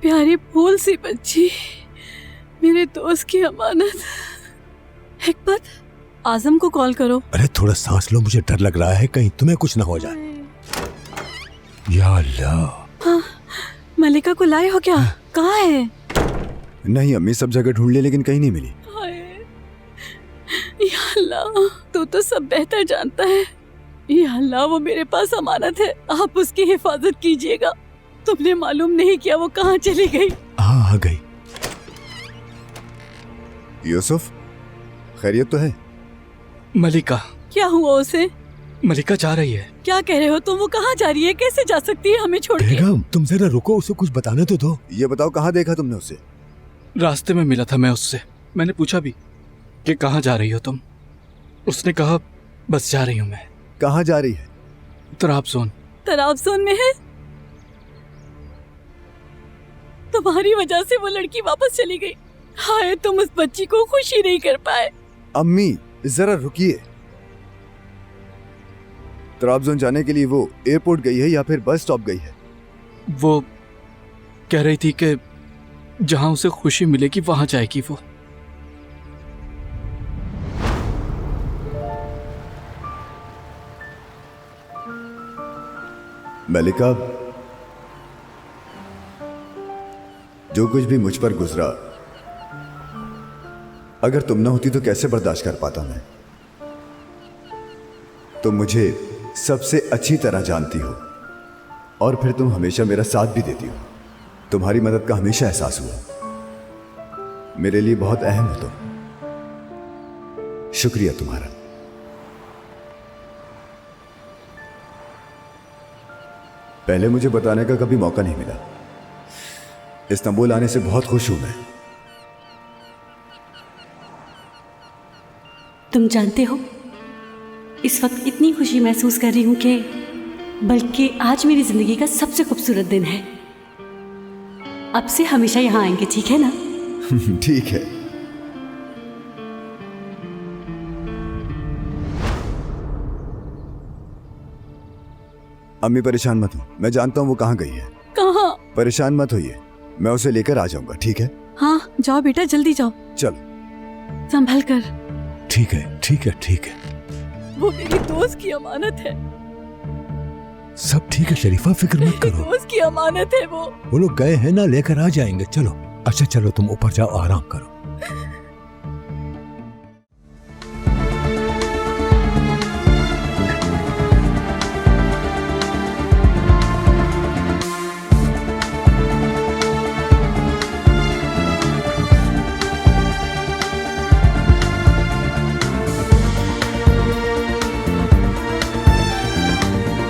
प्यारी फूल सी बच्ची, मेरे दोस्त की अमानत। हिकमत, आजम को कॉल करो। अरे थोड़ा सांस लो, मुझे डर लग रहा है कहीं तुम्हें कुछ ना हो जाए। या अल्लाह। हाँ, मलिका को लाए हो क्या? कहाँ है? नहीं अम्मी, सब जगह ढूंढ ली लेकिन कहीं नहीं मिली। या अल्लाह, तू तो सब बेहतर जानता है। या अल्लाह, वो मेरे पास अमानत है, आप उसकी हिफाजत कीजिएगा। तुमने मालूम नहीं किया वो कहाँ चली गई। हाँ, आ गई। यूसुफ, खैरियत तो है? मलिका। क्या हुआ उसे? मलिका जा रही है। क्या कह रहे हो तुम? वो कहाँ जा रही है? कैसे जा सकती है हमें छोड़ के? बेगम, तुम जरा रुको, उसे कुछ बताने तो दो। ये बताओ, कहाँ देखा तुमने उसे? रास्ते में मिला था मैं उससे। मैंने पूछा भी कि कहाँ जा रही हो तुम। उसने कहा बस जा रही हूँ मैं। कहाँ जा रही है? तराबजोन। तराबजोन में है? तुम्हारी वजह से वो लड़की वापस चली गई। हाय, तुम उस बच्ची को खुशी नहीं कर पाए। अम्मी जरा रुकिए। तराबजोन जाने के लिए वो एयरपोर्ट गई है या फिर बस स्टॉप गई है? वो कह रही थी कि जहां उसे खुशी मिलेगी वहां जाएगी वो। मलिका, जो कुछ भी मुझ पर गुजरा, अगर तुम ना होती तो कैसे बर्दाश्त कर पाता मैं। तुम मुझे सबसे अच्छी तरह जानती हो और फिर तुम हमेशा मेरा साथ भी देती हो। तुम्हारी मदद का हमेशा एहसास हुआ। मेरे लिए बहुत अहम हो तुम। शुक्रिया तुम्हारा। पहले मुझे बताने का कभी मौका नहीं मिला। इस्तांबुल आने से बहुत खुश हूं मैं। तुम जानते हो, इस वक्त इतनी खुशी महसूस कर रही हूं कि बल्कि आज मेरी जिंदगी का सबसे खूबसूरत दिन है। अब से हमेशा यहाँ आएंगे, ठीक है ना? ठीक है। अम्मी परेशान मत हो, मैं जानता हूँ वो कहाँ गई है। कहाँ? परेशान मत होइए, मैं उसे लेकर आ जाऊंगा, ठीक है? हाँ, जाओ बेटा, जल्दी जाओ। चलो। संभल कर। ठीक है, ठीक है, ठीक है। वो मेरी दोस्त की अमानत है। सब ठीक है शरीफा, फिक्र मत करो। दोस्त की अमानत है वो। लोग गए हैं ना, लेकर आ जाएंगे। चलो। अच्छा चलो, तुम ऊपर जाओ, आराम करो।